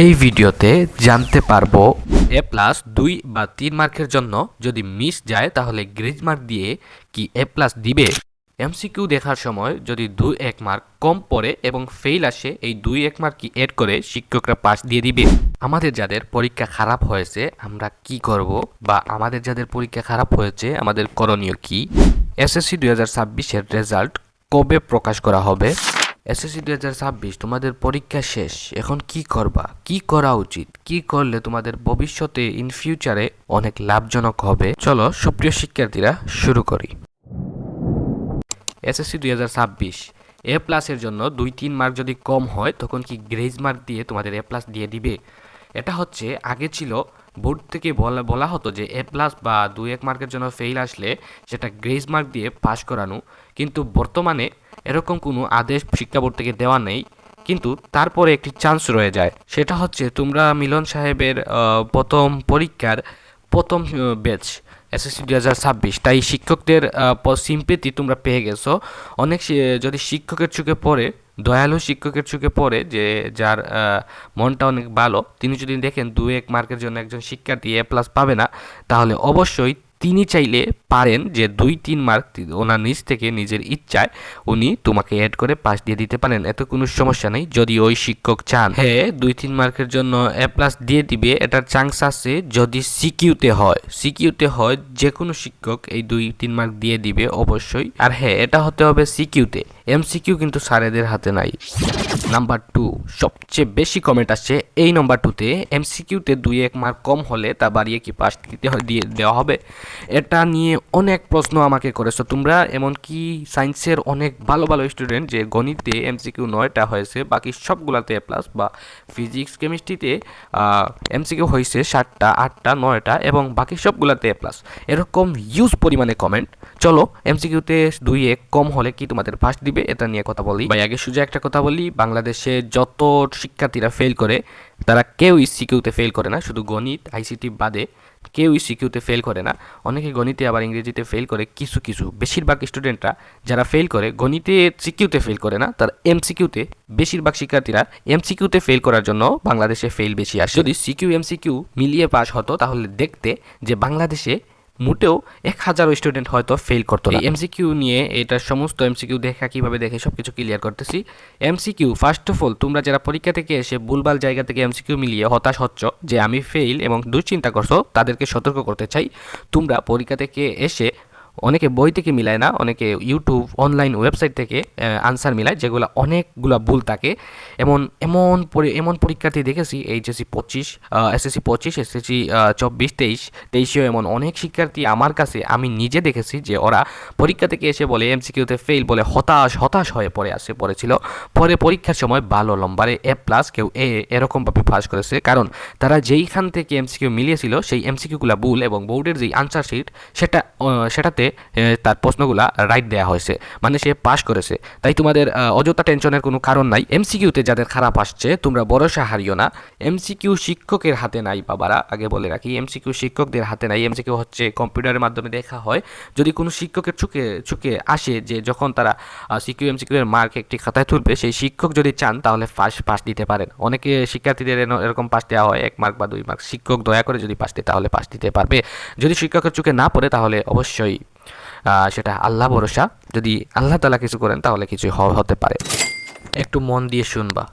এই ভিডিওতে জানতে পারবো এ প্লাস 2 বা 3 মার্কের জন্য যদি মিস যায় তাহলে গ্রেজ মার্ক দিয়ে কি এ প্লাস দিবে। এমসিকিউ দেখার সময় যদি 2-1 মার্ক কম পড়ে এবং ফেল আসে, এই 2-1 মার্ক কি এড করে শিক্ষকরা পাস দিয়ে দিবে। আমাদের যাদের পরীক্ষা খারাপ হয়েছে আমরা কি করব, বা আমাদের যাদের পরীক্ষা খারাপ হয়েছে আমাদের করণীয় কি। এসএসসি 2026-এর রেজাল্ট কবে প্রকাশ করা হবে? এসএসসি 2026 তোমাদের পরীক্ষা শেষ, এখন কি করবা, কি করা উচিত, কি করলে তোমাদের ভবিষ্যতে ইন ফিউচারে অনেক লাভজনক হবে। চলো সুপ্রিয় শিক্ষার্থীরা শুরু করি। এসএসসি 2026 এ প্লাসের জন্য 2-3 মার্ক যদি কম হয় তখন কি গ্রেজ মার্ক দিয়ে তোমাদের এ প্লাস দিয়ে দিবে। এটা হচ্ছে আগে ছিল বোর্ড থেকে বলা হতো যে এ প্লাস বা 2-1 মার্কের জন্য ফেল আসলে সেটা গ্রেজ মার্ক দিয়ে পাশ করানো, কিন্তু বর্তমানে এরকম কোনো আদেশ শিক্ষা বোর্ড থেকে দেওয়া নেই। কিন্তু তারপরে একটি চান্স রয়ে যায়, সেটা হচ্ছে তোমরা মিলন সাহেবের প্রথম পরীক্ষার প্রথম ব্যাচ এসএসসি 2026, তাই শিক্ষকদের সিম্পেথি তোমরা পেয়ে গেছো। অনেক যদি শিক্ষকের চোখে পড়ে, দয়ালু শিক্ষকের চোখে পড়ে, যে যার মনটা অনেক ভালো, তিনি যদি দেখেন 2-1 মার্কের জন্য একজন শিক্ষার্থী এ প্লাস পাবে না, তাহলে অবশ্যই তিনি চাইলে পারেন যে 2-3 মার্ক ওনার নিজ থেকে নিজের ইচ্ছায় উনি তোমাকে অ্যাড করে পাস দিয়ে দিতে পারেন। এত কোনো সমস্যা নেই যদি ওই শিক্ষক চান। হ্যাঁ, 2-3 মার্কের জন্য এ প্লাস দিয়ে দিবে, এটার চান্স আছে যদি সিকিউতে হয় যে কোনো শিক্ষক এই 2-3 মার্ক দিয়ে দিবে অবশ্যই। আর হ্যাঁ, এটা হতে হবে সিকিউতে, এমসিকিউ কিন্তু স্যারেদের হাতে নাই। নাম্বার 2, সবচেয়ে বেশি কমেন্ট আসছে এই নাম্বার 2তে, এমসিকিউতে 2-1 মার্ক কম হলে তা বাড়িয়ে কি পাস দিয়ে দেওয়া হবে। এটা নিয়ে অনেক প্রশ্ন আমাকে করেছো তোমরা, এমনকি সায়েন্সের অনেক ভালো ভালো স্টুডেন্ট যে গণিতে এমসিকিউ 9টা হয়েছে, বাকি সবগুলাতে এ প্লাস, বা ফিজিক্স কেমিস্ট্রিতে এমসিকিউ হয়েছে 7টা 8টা 9টা এবং বাকি সবগুলাতে এ প্লাস। এরকম হিউজ পরিমাণে কমেন্ট। চলো এমসিকিউতে 2-1 কম হলে কি তোমাদের ফার্স্ট দিবে এটা নিয়ে কথা বলি। ভাই আগে সোজা একটা কথা বলি, বাংলাদেশে যত শিক্ষার্থীরা ফেল করে তারা কেউই সিকিউতে ফেল করে না, শুধু গণিত আইসিটি বাদে কেউই সিকিউতে ফেল করে না। অনেকে গণিতে আবার ইংরেজিতে ফেল করে, কিছু বেশিরভাগ স্টুডেন্টরা যারা ফেল করে গণিতে সিকিউতে ফেল করে না, তার এমসিকিউতে, বেশিরভাগ শিক্ষার্থীরা এমসিকিউতে ফেল করার জন্য বাংলাদেশে ফেল বেশি আসে। যদি সিকিউ এমসিকিউ মিলিয়ে পাস হতো তাহলে দেখতে যে বাংলাদেশে মোটেও 1000 স্টুডেন্ট হয়তো ফেল করতো না। এমসিকিউ নিয়ে এটা সমস্ত এমসিকিউ দেখা কিভাবে দেখে সবকিছু ক্লিয়ার করতেছি। এমসিকিউ ফার্স্ট অফ অল, তোমরা যারা পরীক্ষা থেকে এসে ভুলভাল জায়গা থেকে এমসিকিউ মিলিয়ে হতাশ হচ্ছ যে আমি ফেল এবং দুশ্চিন্তা করছো, তাদেরকে সতর্ক করতে চাই। তোমরা পরীক্ষা থেকে এসে, অনেকে বই থেকে মিলায় না, অনেকে ইউটিউব অনলাইন ওয়েবসাইট থেকে আনসার মিলায়, যেগুলো অনেকগুলো ভুল থাকে। এমন পরীক্ষার্থী দেখেছি এইচএসসি 25, এসএসসি 25, এসএসসি 24, 23-23-এও এমন অনেক শিক্ষার্থী আমার কাছে আমি নিজে দেখেছি যে ওরা পরীক্ষা থেকে এসে বলে এমসিকিউতে ফেল বলে হতাশ হয়ে পড়েছিল। পরে পরীক্ষার সময় ভালো নম্বরে এ প্লাস, কেউ এরকমভাবে পাস করেছে, কারণ তারা যেইখান থেকে এমসিকিউ মিলিয়েছিল সেই এমসিকিউগুলো ভুল এবং বোর্ডের যেই আনসার শিট সেটাতে তার প্রশ্নগুলা রাইট দেওয়া হয়েছে, মানে সে পাস করেছে। তাই তোমাদের অযথা টেনশনের কোনো কারণ নাই। এমসিকিউতে যাদের খারাপ আসছে তোমরা ভরসা হারিও না, এমসিকিউ শিক্ষকের হাতে নাই বাবারা, আগে বলে রাখি, এমসিকিউ শিক্ষকদের হাতে নাই। এমসিকিউ হচ্ছে কম্পিউটারের মাধ্যমে দেখা হয়। যদি কোনো শিক্ষকের চোখে আসে যে যখন তারা সিকিউ এমসিকিউ এর মার্ক একটি খাতায় তুলবে, সেই শিক্ষক যদি চান তাহলে পাস দিতে পারেন। অনেকে শিক্ষার্থীদের এরকম পাস দেওয়া হয় 1 মার্ক বা 2 মার্ক, শিক্ষক দয়া করে যদি পাস দেয় তাহলে পাস দিতে পারবে। যদি শিক্ষকের চোখে না পড়ে তাহলে অবশ্যই সেটা আল্লাহ ভরসা, যদি আল্লাহ তাআলা কিছু করেন তাহলে কিছু হতে পারে। একটু মন দিয়ে শুনবা।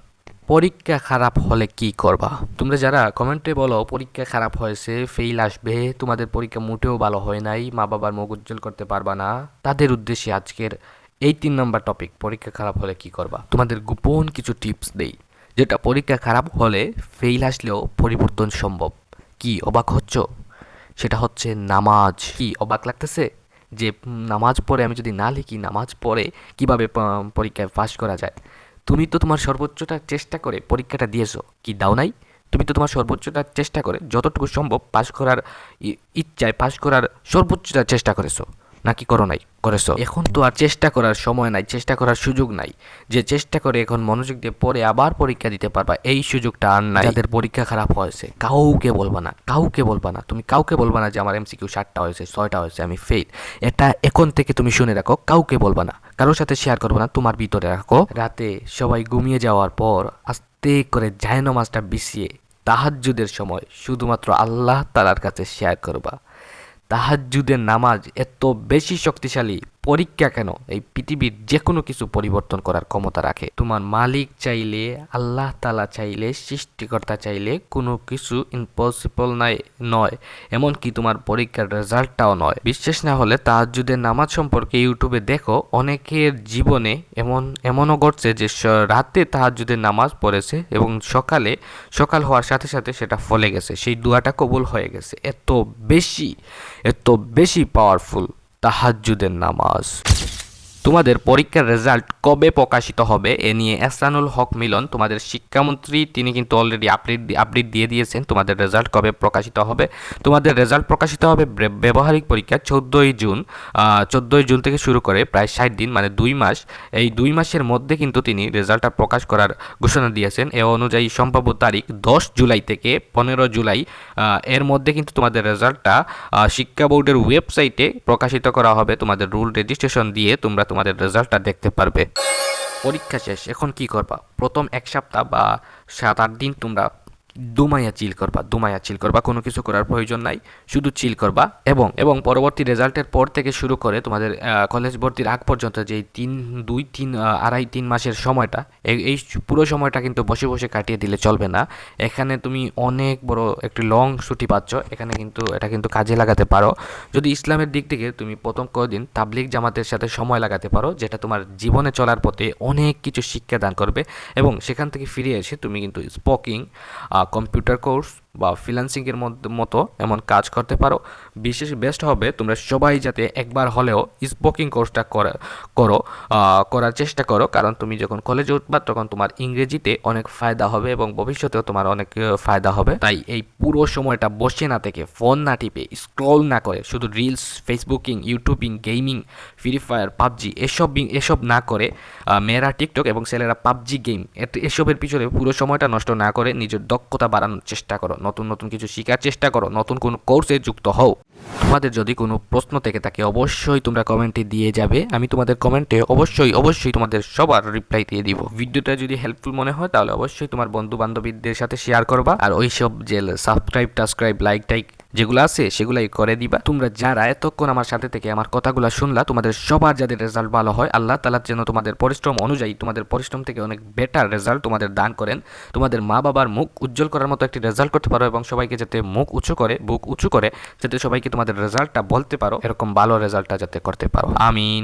পরীক্ষা খারাপ হলে কি করবা? তোমরা যারা কমেন্টে বলো পরীক্ষা খারাপ হয়েছে, ফেল আসবে, তোমাদের পরীক্ষা মোটেও ভালো হয় নাই, মা বাবার মুখ উজ্জ্বল করতে পারবা না, তাদের উদ্দেশ্যে আজকের এই 3 নম্বর টপিক, পরীক্ষা খারাপ হলে কি করবা। তোমাদের গোপন কিছু টিপস দেই, যেটা পরীক্ষা খারাপ হলে ফেল আসলেও পরিবর্তন সম্ভব। কি অবাক হচ্ছ? সেটা হচ্ছে নামাজ। কি অবাক লাগতেছে যে নামাজ পড়ে আমি যদি না লিখি, নামাজ পড়ে কিভাবে পরীক্ষায় পাস করা যায়? তুমি তো তোমার সর্বোচ্চটা চেষ্টা করে পরীক্ষাটা দিয়েছো, কি দাও নাই? তুমি তো তোমার সর্বোচ্চটা চেষ্টা করে যতটুকু সম্ভব পাস করার ইচ্ছায় পাস করার সর্বোচ্চটা চেষ্টা করেছো, নাকি করো নাই? করেছো। এখন তো আর চেষ্টা করার সময় নাই, চেষ্টা করার সুযোগ নাই। যে চেষ্টা করে এখন মনোযোগ দিয়ে পরে আবার পরীক্ষা দিতে পারবা, এই সুযোগটা আর নাই। যাদের পরীক্ষা খারাপ হয়েছে কাউকে বলবা না, তুমি কাউকে বলবা না যে আমার এমসিকিউ 7টা হয়েছে 6টা হয়েছে আমি ফেল। এটা এখন থেকে তুমি শুনে রাখো, কাউকে বলবা না, কারোর সাথে শেয়ার করবে না, তোমার ভিতরে রাখো। রাতে সবাই ঘুমিয়ে যাওয়ার পর আস্তে আস্তে করে জায়নামাজটা বিছিয়ে তাহাজ্জুদের সময় শুধুমাত্র আল্লাহ তাআলার কাছে শেয়ার করবা। তাহাজ্জুদের নামাজ এত বেশি শক্তিশালী পরীক্ষা কেন, এই পৃথিবীর যে কোনো কিছু পরিবর্তন করার ক্ষমতা রাখে। তোমার মালিক চাইলে, আল্লাহ তাআলা চাইলে, সৃষ্টিকর্তা চাইলে কোনো কিছু ইম্পসিবল নয়, এমনকি তোমার পরীক্ষার রেজাল্টটাও নয়। বিশ্বাস না হলে তাহাজ্জুদের নামাজ সম্পর্কে ইউটিউবে দেখো, অনেকের জীবনে এমনও ঘটছে যে রাতে তাহাজ্জুদের নামাজ পড়েছে এবং সকাল হওয়ার সাথে সাথে সেটা ফলে গেছে, সেই দোয়াটা কবুল হয়ে গেছে। এত বেশি পাওয়ারফুল তাহাজ্জুদের নামাজ। তোমাদের পরীক্ষার রেজাল্ট কবে প্রকাশিত হবে এ নিয়ে এহসানুল হক মিলন, তোমাদের শিক্ষামন্ত্রী, তিনি কিন্তু অলরেডি আপডেট দিয়ে দিয়েছেন তোমাদের রেজাল্ট কবে প্রকাশিত হবে। তোমাদের রেজাল্ট প্রকাশিত হবে ব্যবহারিক পরীক্ষা 14ই জুন থেকে শুরু করে প্রায় 60 দিন, মানে 2 মাস। এই 2 মাসের মধ্যে কিন্তু তিনি রেজাল্টটা প্রকাশ করার ঘোষণা দিয়েছেন। এ অনুযায়ী সম্ভাব্য তারিখ 10 জুলাই থেকে 15 জুলাই, এর মধ্যে কিন্তু তোমাদের রেজাল্টটা শিক্ষা বোর্ডের ওয়েবসাইটে প্রকাশিত করা হবে। তোমাদের রুল রেজিস্ট্রেশন দিয়ে তোমরা তোমাদের রেজাল্টটা দেখতে পারবে। পরীক্ষা শেষ, এখন কি করবা? প্রথম 1 সপ্তাহ বা 7-8 দিন তোমরা দুমাইয়া চিল করবা, কোনো কিছু করার প্রয়োজন নাই, শুধু চিল করবা। এবং পরবর্তী রেজাল্টের পর থেকে শুরু করে তোমাদের কলেজ ভর্তির আগ পর্যন্ত যে 2-3 মাসের সময়টা, এই পুরো সময়টা কিন্তু বসে বসে কাটিয়ে দিলে চলবে না। এখানে তুমি অনেক বড় একটি লং ছুটি পাচ্ছ, এটা কিন্তু কাজে লাগাতে পারো। যদি ইসলামের দিক থেকে তুমি প্রথম কয়েকদিন তাবলিগ জামাতের সাথে সময় লাগাতে পারো, যেটা তোমার জীবনে চলার পথে অনেক কিছু শিক্ষা দান করবে, এবং সেখান থেকে ফিরে এসে তুমি কিন্তু স্পোকিং, কম্পিউটার কোর্স বা ফ্রিল্যান্সিংয়ের মতো এমন কাজ করতে পারো। বেস্ট হবে তোমরা সবাই যাতে একবার হলেও স্পোকিং কোর্সটা করার চেষ্টা করো, কারণ তুমি যখন কলেজে উঠবা তখন তোমার ইংরেজিতে অনেক ফায়দা হবে এবং ভবিষ্যতেও তোমার অনেক ফায়দা হবে। তাই এই পুরো সময়টা বসে না থেকে, ফোন না টিপে, স্ক্রল না করে, শুধু reels, Facebooking, YouTubing, gaming, free fire, PUBG এসব না করে, মেয়েরা টিকটক এবং ছেলেরা পাবজি গেম, এসবের পিছনে পুরো সময়টা নষ্ট না করে নিজের দক্ষতা বাড়ানোর চেষ্টা করো, নতুন কিছু শেখার চেষ্টা করো, নতুন কোনো কোর্সে যুক্ত হও। তোমাদের যদি কোনো প্রশ্ন থেকে থাকে অবশ্যই তোমরা কমেন্টে দিয়ে যাবে, আমি তোমাদের কমেন্টে অবশ্যই তোমাদের সবার রিপ্লাই দিয়ে দিব। ভিডিওটা যদি হেল্পফুল মনে হয় তাহলে অবশ্যই তোমার বন্ধু বান্ধবীদের সাথে শেয়ার করবা, আর ওইসব যে সাবস্ক্রাইব লাইক যেগুলো আছে সেগুলাই করে দিবা। তোমরা যারা এতক্ষণ আমার সাথে থেকে আমার কথাগুলো শুনলা, তোমাদের সবার যাদের রেজাল্ট ভালো হয়, আল্লাহ তাআলা যেন তোমাদের পরিশ্রম অনুযায়ী, তোমাদের পরিশ্রম থেকে অনেক বেটার রেজাল্ট তোমাদের দান করেন, তোমাদের মা বাবার মুখ উজ্জ্বল করার মতো একটি রেজাল্ট করতে পারো, এবং সবাইকে যাতে বুক উঁচু করে যাতে সবাইকে তোমাদের রেজাল্টটা বলতে পারো, এরকম ভালো রেজাল্টটা যাতে করতে পারো। আমিন।